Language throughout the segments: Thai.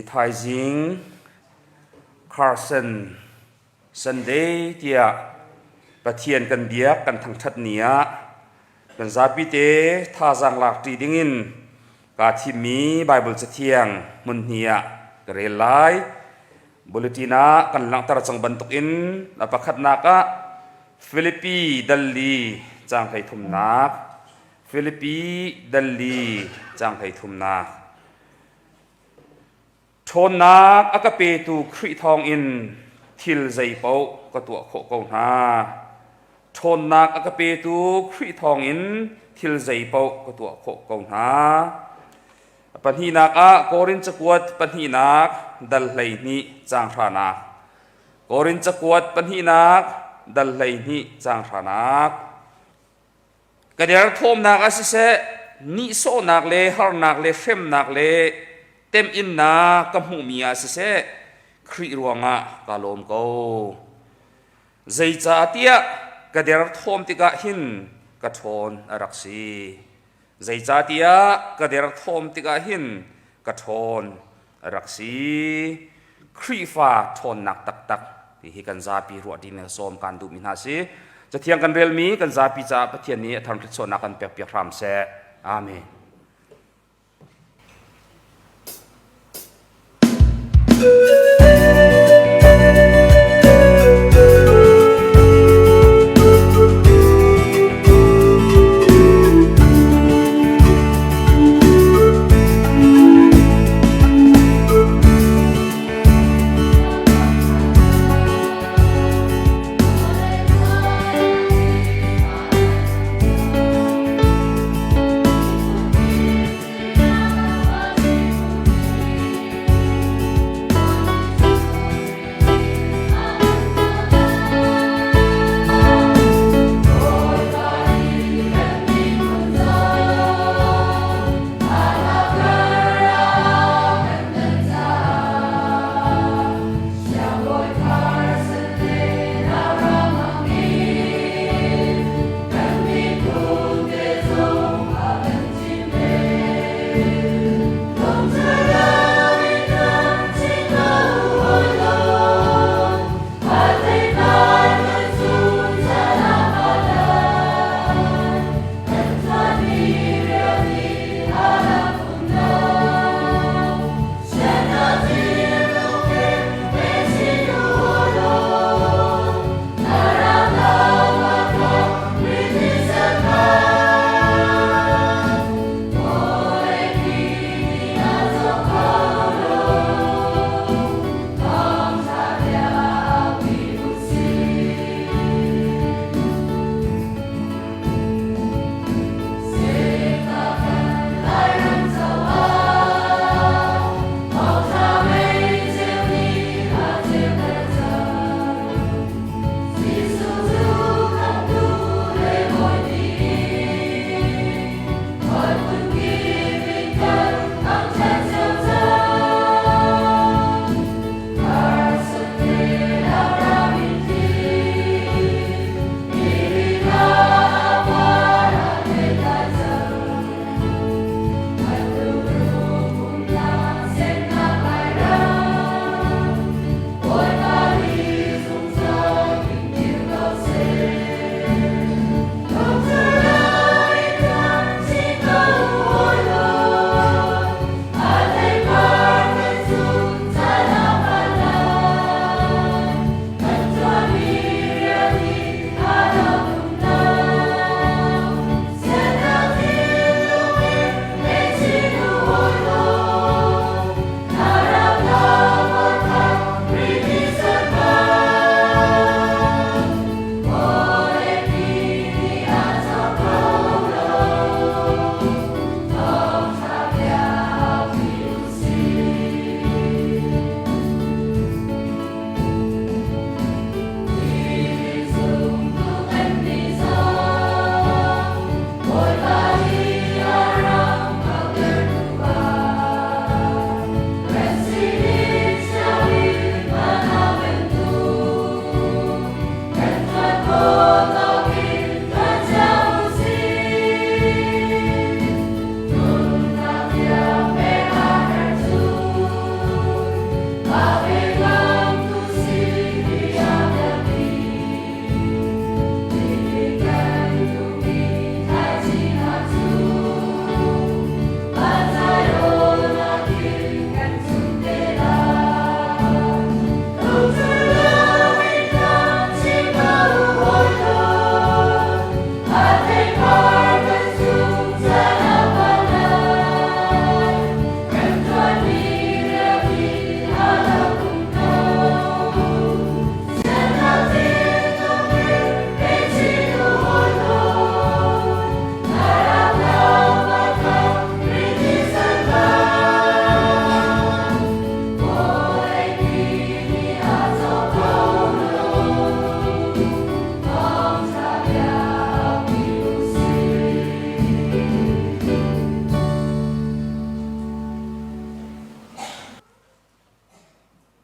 ไทยจิงคาร์สันซันเดย์ที่ประเทียนกันเบียกันทั้งทัดเนียกันซาปิเตท่าจังหลักตีดิ่งกาที่มีไบเบิลเทียงมุนเนียกเรลไลบุลตินากันหลังตระจังบรรทุกอินและประคัดนักฟิลิปปีดัลลีจังไทยทุมนักฟิลิปปีดัลลีจังไทยทุมนักชนนักอากาเปตูคริทองอินทิลใจเป้าก็ตัวโคกงฮาชนนักอากาเปตูคริทองอินทิลใจเป้าก็ตัวโคกงฮาปัญหานักโกรินจะกวดปัญหานักดัลเลยนี้จางรานักโกรินจะกวดปัญหานักดัลเลยนี้จางรานักกระเดียร์ทอมนักอาศัยนิโซนักเล่ฮาร์นักเล่เฟมนักเล่เต็มอินนักกับหูมีอาศัยครีรวงะกาลมโกใจจ่าเตียกระเดียร์ทอมติกะหินกระทนรักษีใจจ่าเตียกระเดียร์ทอมติกะหินกระทนรักษีครีฟ้าทนนักตักตักที่กันซาปีรัวดินสมกันดูมินาซีจะเทียงกันเรียลมีกันซาปีจ่าปะเทียนนี้ทำทิศส่วนนักกันเปียกเปียกรำเสอาเมน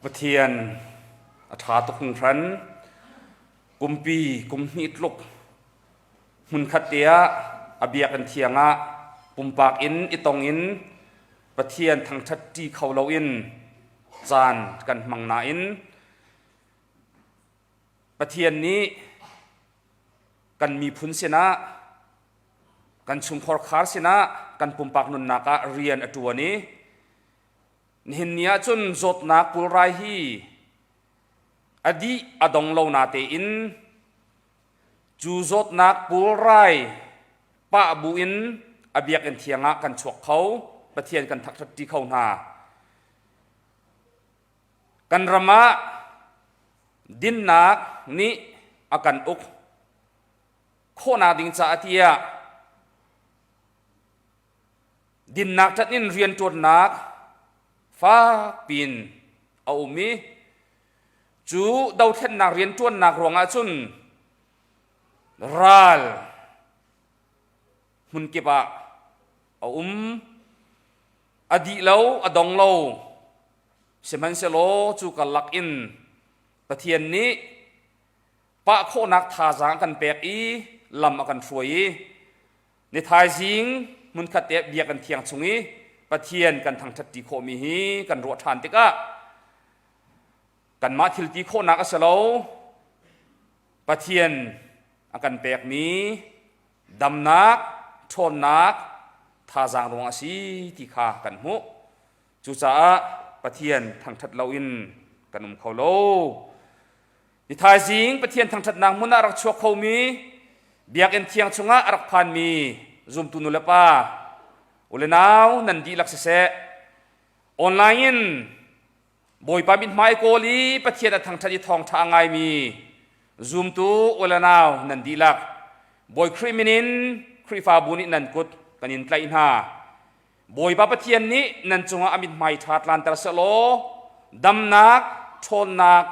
ปะเทียนอาถาตุกทันกุมปีกุมนิดลุกมุนขัดเตียอเบียกันเทียงะปุ่มปากอินอิตองอินปะเทียนทางชัดจีเขาเราอินจานกันมังนาอินปะเทียนนี้กันมีพุนเสนะกันชุมขอคาร์เสนะกันปุ่มปากนุนนักเรียนตัวนี้เห็นเนี้ยจนจดนักปุไรฮีอดีอดงเรานาเตอินจูจดนักปุไรปะบุอินอเบียกันเทียงะกันฉวกเขาปะเทียนกันทักทักที่เขาหนากันรำมะดินนักนี้อากันอุกโคนาดิงจ่าเตียดินนักทัดนินเรียนจดนักฟ้าปีนเอามีจูดาวเทนนักเรียนจวนนักรวงอาจุนรัลมุนเก็บะเอาอดีเลวอดองเลวเสมันเซโลจูกันลักอินปะเทียนนี้ปะโคนักทาจางกันเปียกอีลำกันฟวยในทายสิงมุนขัดเตะเบียกันเทียงชงอีปะเทียนกันทางทัดตีโคมีฮีกันรัวทานติกะกันมาทิลตีโคนักเสโลปะเทียนอากันเปียกนี้ดำนักชนนักทาจางรวงอาศีที่ขากันหุจูจ่าปะเทียนทางทัดเราอินกันเขาโลนิทายสิงปะเทียนทางทัดนางมุนารักชัวเขามีเบียกันเทียงชงะรักพันมีซุมตุนุเลปาอุเลนาวนันดีลักเสะออนไลน์บอยปาบินไมโกลีปะเทียนทางทัดทองทางไงมีซุมตูอุเลนาวนันดีลักบอยคริมินินคริฟาบุนินันกุดกันอินไลน์ฮาบอยปาปะเทียนนี้นันจงอามินไมทัดลันตระเสโลดำนักชนนัก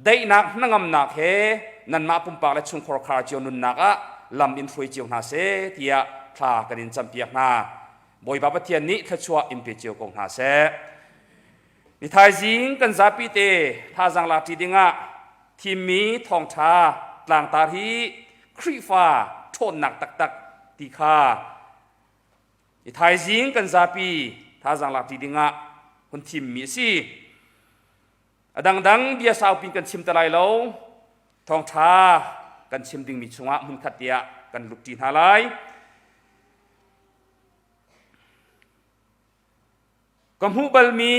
ได้นักนั่งอำนักเฮนันมาปุ่มปากและชุงคอร์คาร์เจียวนุนนักอะลำอินฟวยเจียวนาเซเทียพลากันอินจำเปียกนาบอยปาปะเทียนนี้ทัชัวอิมเปเจียวกงนาเซนิทายจิงกันซาปีเตท่าจังลาทีดิงะทีมีทองชาตลางตาทีครีฟ้าชนหนักตักตักตีคานิทายจิงกันซาปีท่าจังลาทีดิงะคนทีมมีสิดังเบียสาวปิงกันชิมตะไลโลทองชากันชิมดิ่งมีชงะมุนขัดเตียกันลุกจีนหาไลกำหูบลมี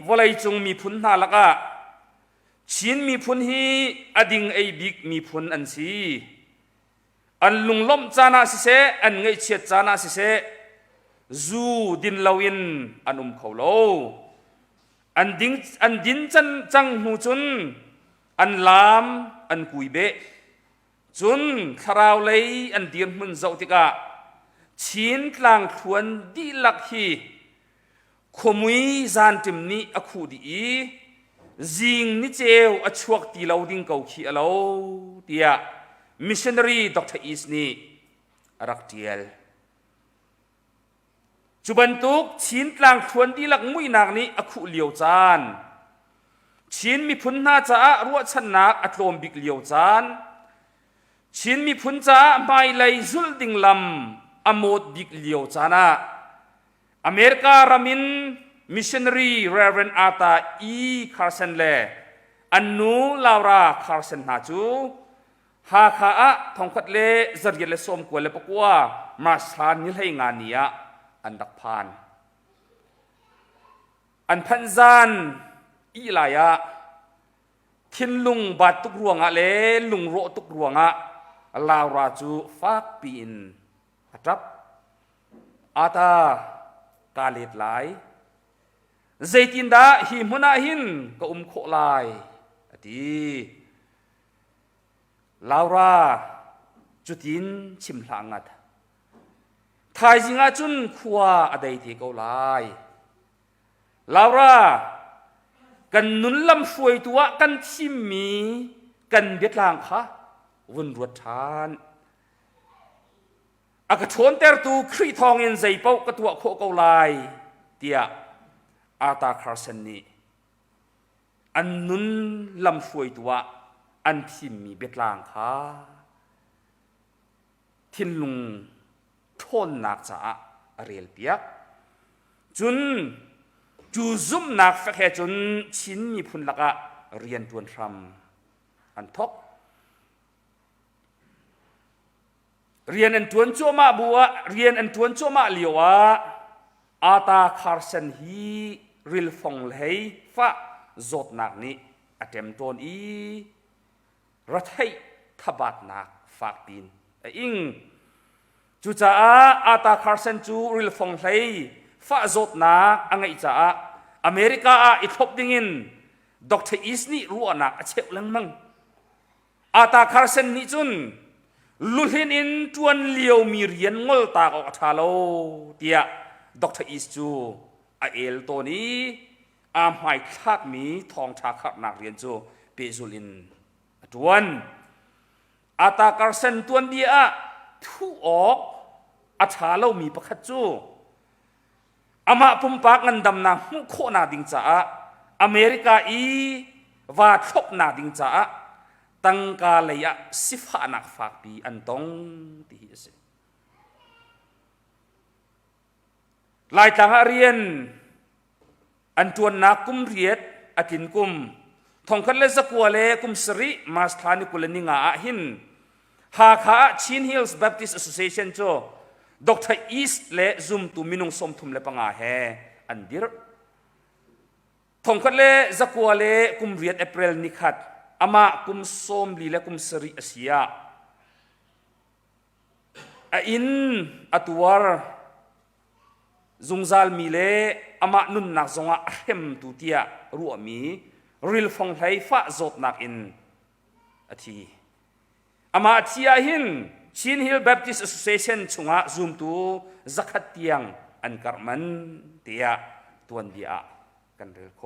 วลัยจงมีพุนนาลักะชินมีพุนฮีอดิ่งไอบิกมีพุนอันซีอันลุงล้มจานาสิเสอันไงเชียจานาสิเสจูดินลาวินอันเขาโลอันดินจังหูจุนอันลามอันกุยเบจุนคราวเลยอันเดียนมุนเจ้าติกะชินกลางทวนดีลักฮีขมุยจานติมนี้อคูดีจิงนิเจวอชวกตีเราดิ้งเกาขี้เราเดียมิชชันนารีด็อกเตอร์อีสนี่รักเดียลจุบันตุกชินกลางทวนดีลักมุยนักนี้อคูเลียวจานชินมีพุนนาจ้ารัวชนักอัตโลมบิกเลียวจานชินมีพุนจ้าไม่เลยซุลดิงลำอโมดบิกเลียวจานะอเมริการามินมิชชันนารีเรเวนอาตาอีคาร์เซนเลอันนูลาวราคาร์เซนนาจูฮาคาอะทองคัดเลจริยเลสมกวเลปกัวมาสานนิลให้งานนี้อันดักพานอันพันจานอีลายะทินลุงบาดตุกรวงอะเลลุงโรตุกรวงอะลาวราจูฟักปีนครับอาตากาเลตไลเจตินดาหิมนาหินก็โคลายดีลาวราจุดินชิมหลังอัดทายจิงอาจุนขวาอดีตก็ลายลาวรากันนุนลำฟวยตัวกันชิมมีกันเบียดลางค่ะวนรวดทานอากาศชนเตอร์ตูครีทองอินใจเป้ากระตัวโคกลายเตียอาตาคาร์เซนนี่ อันนุนลำช่วยตัวอันทิมมีเบ็ดลางค่ะทินลุงทนนักจ้าเรียลเปียกจุนจูซุ่มนักฟักเหจุนชินมีพุนลักะเรียนตวนทำอันทกเรียนอันตวนจัวมาบัวเรียนอันตวนจัวมาเลียวอาตาคาร์เซนฮีริลฟงเลย์ฟ้าจดนักนี้อัตเต็มตนอีรัฐให้ทบัดนักฝากปีนอิงจูจ้าอาตาคาร์เซนจูริลฟงเลย์ฟ้าจดนักอังไงจ้าอเมริกาอิทบดิ่งินดร.อิสนี่รู้นักเชื่อลังมังอาตาคาร์เซนนี่จุนลุหินอินจวนเลียวมีเรียนงอลตากออกทาโลเดียดร.อิสจูเอลตัวนี้อาหมายทักมีทองชาขับนักเรียนจูเปซูลินจวนอาตาคาร์เซนตัวเดียทุออกอัชาโลมีประคัตจูอามาปุ่มปากเงินดำนามุโคนาดิงจ้าอเมริกาอีวาทบนาดิงจ้าตั้งกาเลยสิฟ้านักฝากปีอันตองที่เสลายต่างเรียนอันจวนนักกุมเรียดอากินกุมทองคันเลสกัวเลกุมสริมาสถานิกุลนิงาหินหาขาชินฮิลส์แบปติสต์แอสโซเชชันโจดร.อีสเลซุมตุมินุงสมทุมเลปังอาเฮอันดิรทองคันเลสกัวเลกุมเรียดเอเปรลนิคัดอามากุมสมลีเลกุมสริอาเซียอินอัตวาร์ซุงซาลมีเลอามานุนนักซงอาเฮมตุเตียรัวมีริลฟงไลฟ้าจดนักอินอทีอามาเทียหินชินฮิลแบปติสต์แอสโซเชชันชงอาซุมตูจักขัดเตียงอันการมันเตียตัวนเดียกันเรโค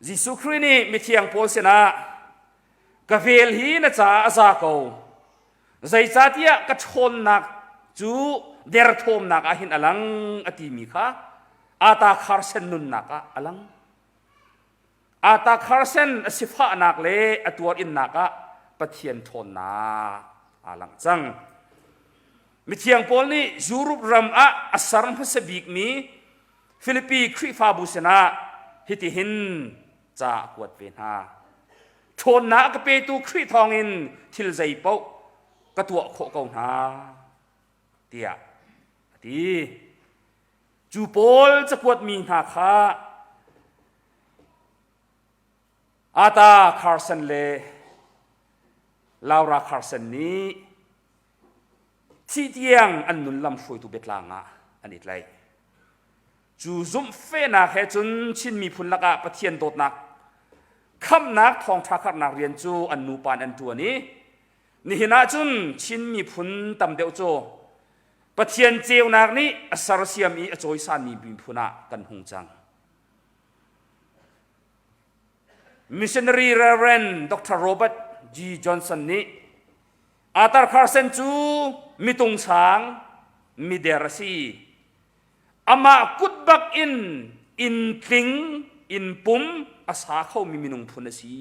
ยิสุครีนี่มิเทียงโพลเซนากาเฟลฮีนะจ้าอาซาโกใจจ้าเตียกระชนนักจูเดรทมนักอาหินอลังอติมีค่ะอาตาคาร์เซนนุนนักอลังอาตาคาร์เซนสิฟ้านักเลอตัวอินนักปะเทียนทนนาอลังจังมิเทียงโพลนี่ยูรุปรัมอัสรัมพัสบิกมีฟิลิปปีคริฟาบุเซนาฮิติหินจากวดเป็นหาทนนักเปตูคริทองอินทิลใจเป้ากระตัวโคกงหาเตียดีจูโปลจะกวดมีนาคาอาตาคาร์สันเลลาวราคาร์สันนี้ที่เตียงอันนุนลำช่วยตุเบ็ดลางอันนี้ไรจูซุ่มเฟนักเฮจุนชินมีพุนลักปะเทียนโดดนักคำนักทองทักขับนักเรียนจูอันนูปานอันตัวนี้นี่เห็นนะจุนชินมีพุนตำเดียวโจปะเทียนเจียวนักนี้สารเสียมีอจอยสานีบินพุนะกันหงจัง Missionary Reverend Dr. Robert G. Johnson นี้อาตาคาร์เซนจูมีตรงช้างมีเดรซีอามากุดบักอินคลิงอินปุ่มอาสาเขามีมินุงพุนสี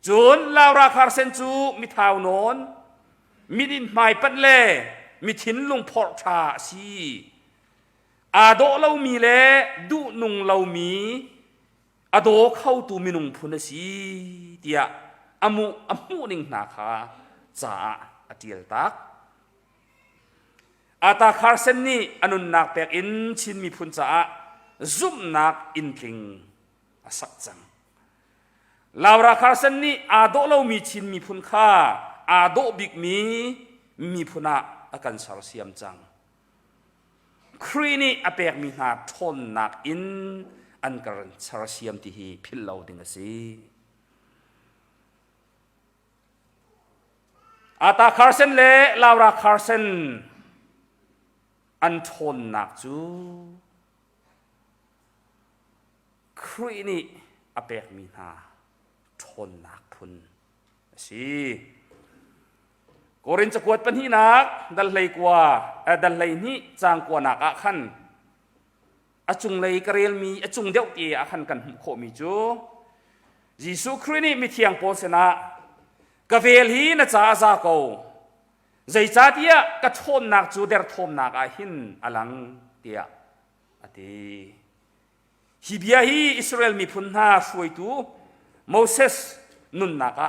จนลาวราคาร์เซนจูมีเท้านอนมีดินไม้ปัดเล่มีทิ้นลงพอร์ชาสีอาโดเรามีเล่ดูนุงเรามีอาโดเข้าตูมินุงพุนสีเดียอามูนิงนาคาจ่าอเดียลตักอาตาคาร์เซนนี่อนุนักแปกอินชินมีพุนจ่าซุ่มนักอินคิงสักจังลาวราคาร์เซนนี่อาโดเรามีชินมีพุนค่าอาโดบิกมีพุนะอาการสารเสียมจังครีนี่อเปกมีหาทนนักอินอันการสารเสียมที่ฮีพิลเราดิงสิอาตาคาร์เซนเลลาวราคาร์เซนอันทนนักจูครีนี่อเปกมีหาทนนักพุนสิโกรินจะกวดปัญหานักดัลเลยกว่าดัลเลยนี้จางกว่านักขัน chung lei karel mi chung deuh ti a khan kan kho mi chu Jesu Christ ni mi thiang pol sena ka vel hi na cha za ko zai cha tia ka thom nak chu der thom nak a hin alang tia ati hibia hi Israel mi phun na foi tu Moses nun naka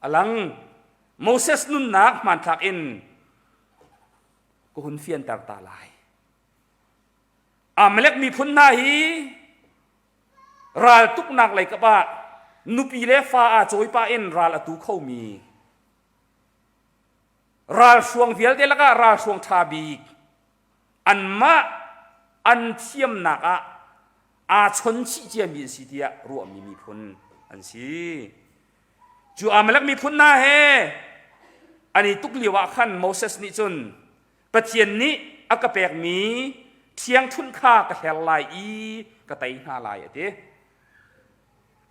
alang Moses nun nak man thak in ko hun fian tar ta lai Amalek mi phun na hi ral tuk nak lai ka ba nupi le fa a choi pa in ral atu khau mi ral suang vial de laka ral suang thabi an ma an thiam naka a chon chi chia mi si dia ru mi phun an si chu Amalek mi phun na he ani tuk liwa khan Moses ni chun pathian ni akapek mi thiang thun kha ka hel lai i ka tai na lai ate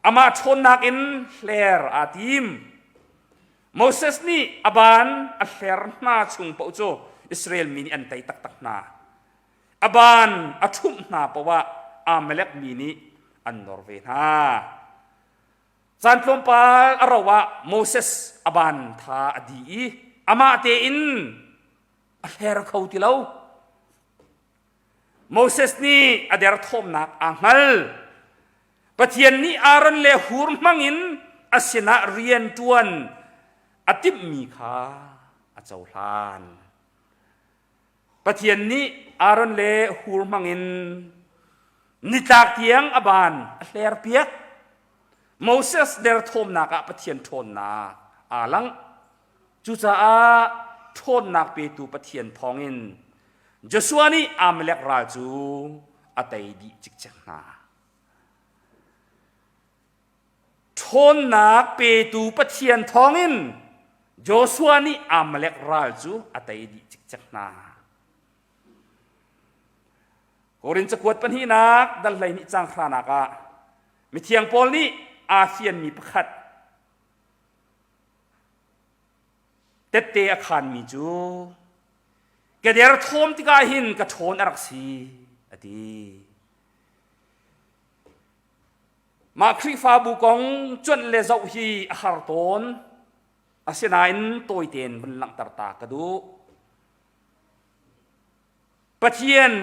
ama thon nak in hler atim Moses ni aban a hler na chung po cho Israel mi ni an tai tak tak na aban a thum na pawa Amalek mi ni an norve na chan tlom pal arawa Moses aban tha adi ama te in a hler khau ti lo Moses ni ader thom nak angal pathian ni Aaron le hur mangin asina rian tuan atip mi kha achaulan pathian ni Aaron le hur mangin nitak tiang aban hler piak Moses der thom naka pathian thon na alang chu cha a thon nak pe tu pathian thongin Joshua ni Amalek raju atai di chik chak na thon nak pe tu pathian thongin Joshua ni Amalek raju atai di chik chak na Korin chakwat pan hi nak dal lai ni chang khana ka mi thiang pol ni ASEAN mi pakhat tette akhan mi chu ke der thom ti ka hin ka thon arak si ati ma khri fa bu kong chon le zau hi har ton asinain toi ten ban lang tar ta ka du pathian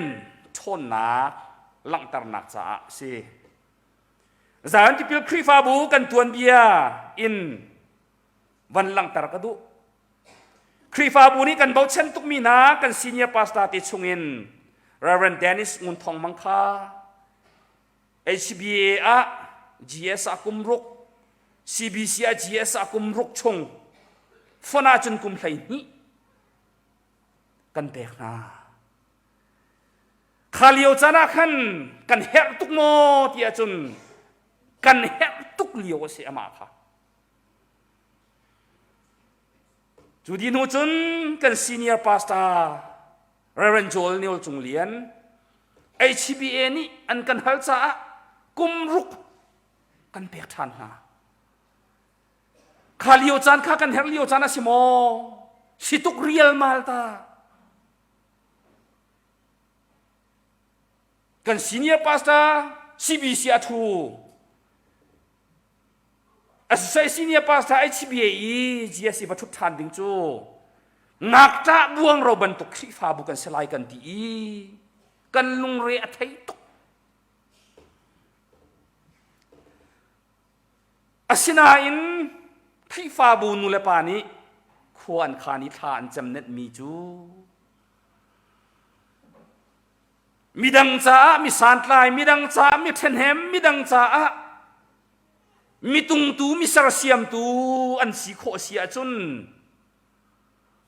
thon na lang tar nak cha si zan ti pil khri fa bu kan tuan bia in van lang tar ka du khri fa bu ni kan bau chen tuk mi na kan senior pastor ti chungin Reverend Dennis ngun thong mangkha HBA a GS akumruk CBC a GS akumruk chung fona chun kum thlai ni kan pek na khalio chana khan kan her tuk mo ti a chun kan her tuk lio se ama kha Judi no chun kan senior pastor Reverend Joel Neil Chunglian HBA ni an kan halcha kumruk kan pek than na khalio chan kha kan herlio chana simo situk real malta kan senior pastor CBC athu asai senior pastor HBA GSC bathut than ding chu ngakta buang ro ban tuk khri fa bu kan selai kan ti kan lung re athai tuk asina in khri fa bu nu le pa ni khuan khani than jamnet mi chu midang cha mi santlai midang cha mi thenhem midang cha mi tung tu mi sar siam tu an si kho sia chun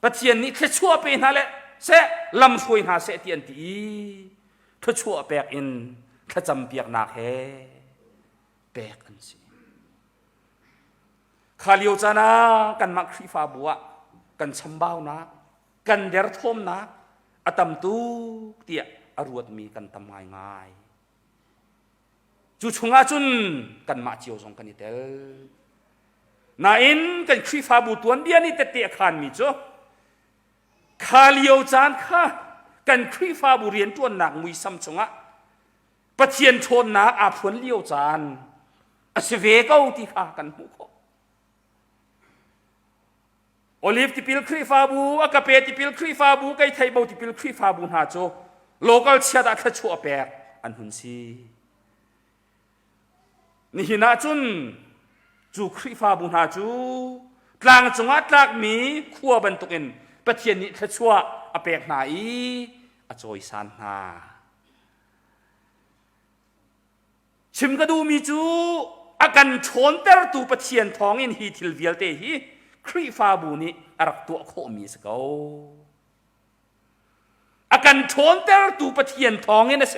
pathian ni the chua pe na le se lam soi na se tian ti tho chua pek in tha cham piak nak he pek an si khalio chana kan mak khri fa buwa kan chambau na kan der thom na atam tu tia aruat mi kan tamai ngai chu chunga chun kan ma chiu song kan itel na in kan khri fa bu tuan bia ni te te khan mi cho khalio chan kha kan khri fa bu rian tuan nak mui sam chunga ปะเทียนชนนักอาพวนเลี้ยวจานอสเวก้าที่ข้ากันหูโคโอลิฟที่พิลครีฟาบูอากาเปที่พิลครีฟาบูไกไทยบูที่พิลครีฟาบูหาโจโลกาลเชียดอักชัวแปกอันหุ่นซีนี่หินาจุนจูครีฟาบูหาจูกลางจังหวัดลากมีขั้วบรรทุกินปะเทียนนี้ขชัวอแปกไหนอจอยสันนาชิมก็ดูมีจูอากันชนเตอร์ตูปะเทียนทองอินฮีทิลเวียลเตฮีครีฟาบูนี้อารักตัวโคมีสกาวอากันชนเตอร์ตูปะเทียนทองอินนะเส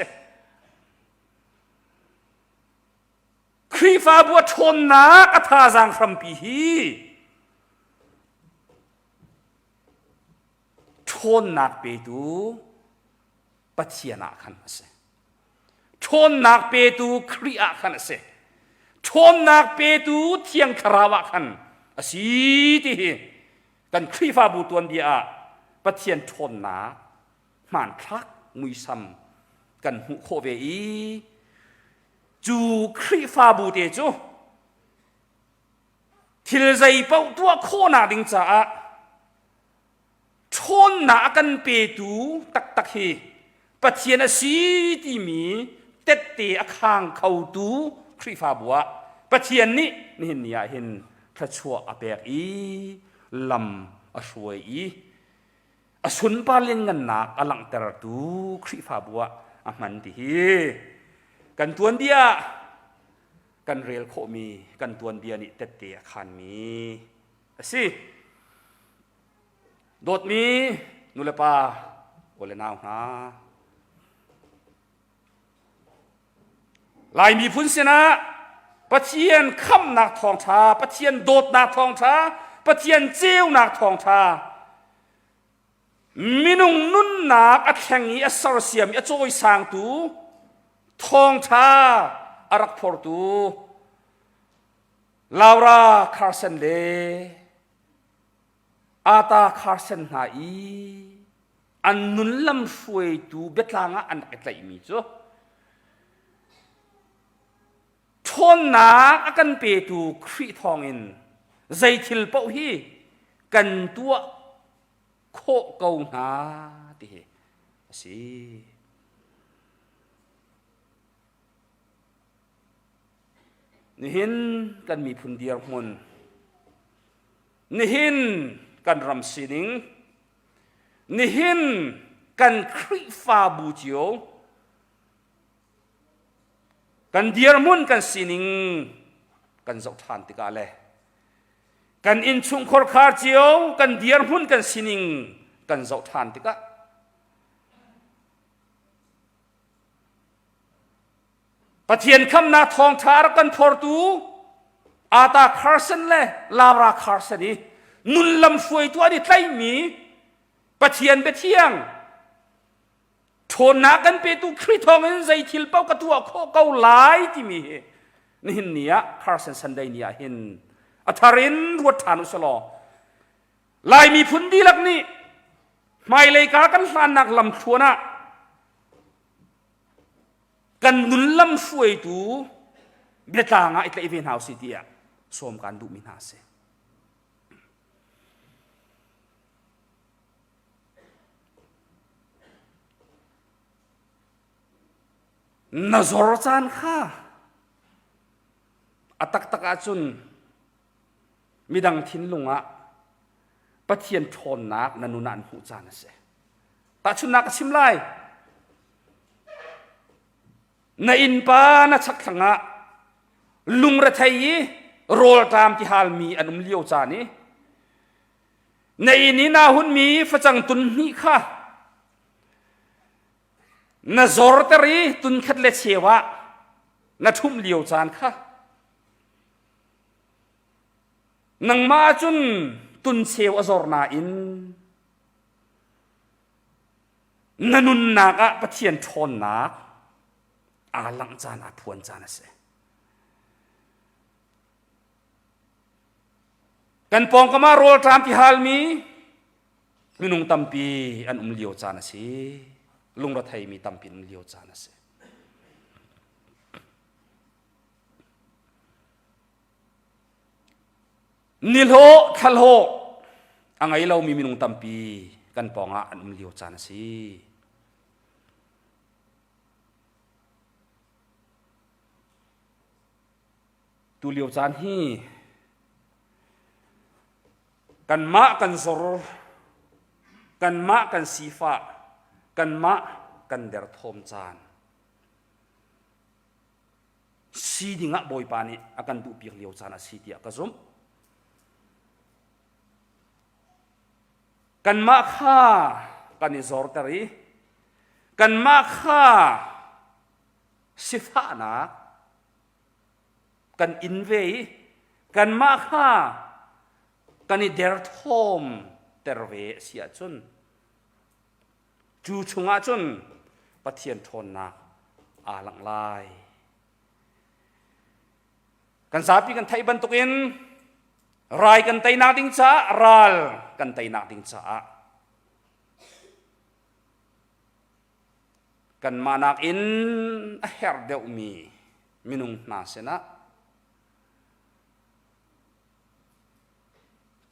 ครีฟาบัวชนนักอัฐาจังครัมปีฮีชนนักเปตูปะเทียนักขันนะเสชนนักเปตูครีอาขันนะเสชนนักเปตูเทียงคราวะขันอสีที่กันครีฟาบูตัวเดียปะเทียนชนนักมันคลักมุยซ้ำกันหุโคเวอีจูครีฟาบูเตจูทิลใจเป้าตัวโคนาดิงจ้าชนนักกันเปตูตักเฮปะเทียนสีที่มีเต็ดเตะคางเขาตูครีฟาบัวปะเทียนนี้นี่เห็นเนี่ยเห็นพระชัวอเปกอีลำอช่วยอีอสุนปาเลียงกันนักอลังเตระตูครีฟาบัวอามันที่กันตัวเดียกันเรียลโคมีกันตัวเดียนี่เต็ดเตะขันมีสิโดดมีนุเลปาโอเลนาวนะลายมีพุนเสนะปะเทียนค่ำนักทองชาปะเทียนโดดนักทองชาปะเทียนเจียวนักทองชามินุงนุ่นนักอัดแข่งอีอัสรเสียมอัจโอยสางตูทองชาอารักพอร์ตูลาวราคาร์เซนเลอาตาคาร์เซนนาอีอันนุนลำช่วยตูเบ็ดลางอันเอ็ดไหลมีจ้ะชนนักอากันเปตูครีทองอินใจทิลเป้าฮีกันตัวโคเกาหนาที่สินี่เห็นกันมีพุนเดียร์มุนนี่เห็นกันรำสินิงนี่เห็นกันครีฟาบูจิโอกันเดียร์มุนกันสินิงกันจกทานติกาเลกันอินชุงคอร์คาร์จิโอกันเดียร์มุนกันสินิงกันจกทานติกาปะเทียนคำนาทองชาร์กันพอร์ตูอาตาคาร์เซนเล่ลาราคาร์เซนีนุนลำฟวยตัวนี้ไตมีปะเทียนไปเที่ยงชนนักกันไปตูคริทองเงินใจทิลเป้ากระตัวโคเกาหลายที่มีนี่เห็นเนี้ยคาร์เซนสันได้เนี้ยเห็นอัธรินวัฒนุสโลลายมีพุนดีลักนี่ไม่เลยกากันลานนักลำชัวนะกันนุนลำช่วยตูเบตางะอิตาลีเวนเฮาสิเดียสมการดูมินาเซนซอร์จานข้าอัตักตักอาจุนมีดังทิ้นลุงอะปะเทียนชนนักนันุนันหูจานเสตาชุนนักชิมไลในอินปานะชักทังะลุงระไทยโรลตามที่ฮาลมีอันเลี้ยวจานี้ในอินนี้นาหุนมีฟจังตุนนี่ค่ะนซอร์ตรีตุนขัดเลเชวะนทุ่มเลี้ยวจานค่ะนังมาจุนตุนเชวอซอร์นาอินนันุนนากะปะเทียนชนนักอาลังจานอาพวนจานเสกันปองก็มาโรลตามที่ฮาลมีมินุงตัมปีอันเลี้ยวจานเสลุงรัฐไทยมีตัมปีเลี้ยวจานเส นิโลทัลโลอังไงเรามีมินุงตัมปีกันปองะอันเลียวจานสิตูเลียวจานฮีกันมะกันสรกันมะกันสีฟ้ากันมะกันเดรทอมจานสีดิ่งะบอยปานี่อากันดูเปียกเลียวจานสีเดียกระซุมกันมาข้ากันนิสอร์ตรีกันมาข้าสิฟ้านะกันอินเวย์กันมาข้ากันนิเดรทอมเตอร์เวเสียจนจูชงอาจนปะเทียนทนนักอาหลังลายกันสาปีกันไทยบรรทุกินรายกันไตนักดิ้งจ้ารายกันไตนักดิ้งจ้ากันมานักอินเฮร์เดอุมีมินุงนาเสนะ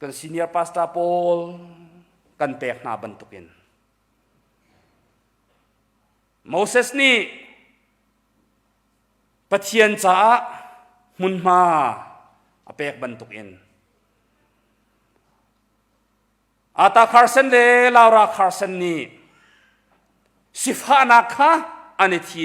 กันซีเนียร์พาสต้าโพลกันเปกนาบรรทุกินโมเสสนี่ปะเทียนจ้ามุนมาอเปกบรรทุกินอาตาคาร์เซนเลลาวราคาร์เซนนี่สิฟานักฮะอันนี้ที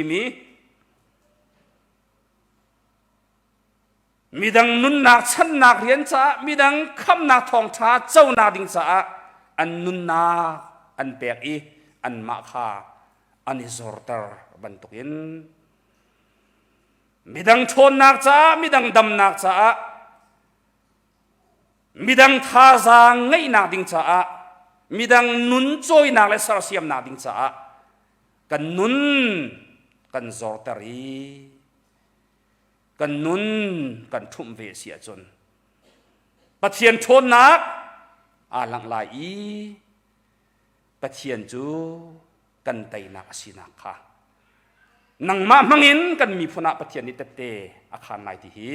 มีดังนุนนักฉันนักเรียนจ้ามีดังคำนักทองช้าเจ้านาดิงจ้าอันนุนนาอันเปกอีอันมาคาอันนี้จอร์เตอร์บรรทุกินมีดังชนนักจ้ามีดังดำนักจ้ามีดังท่าจางไงนักดิงจ้ามีดังนุนจอยนักเลสระเสียมนักดิงจ้ากันนุนกันจอร์เตอรีกันนุนกันทุ่มเวเสียจนปะเทียนชนนักอาหลังลายปะเทียนจูกันไตนักสินักค่ะนังมามังอินกันมีพนักปะเทียนนิเตเตอาคารไหนที่ฮี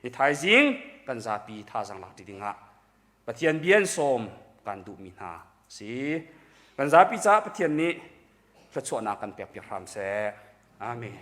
นิทายจิงกันซาปีท่าสังหลักดิงะปะเทียนเบียนสมกันดูมินาสิกันซาปีจ้าปะเทียนนี้พระชวนากันเปียกเปียกรำเสอาเมน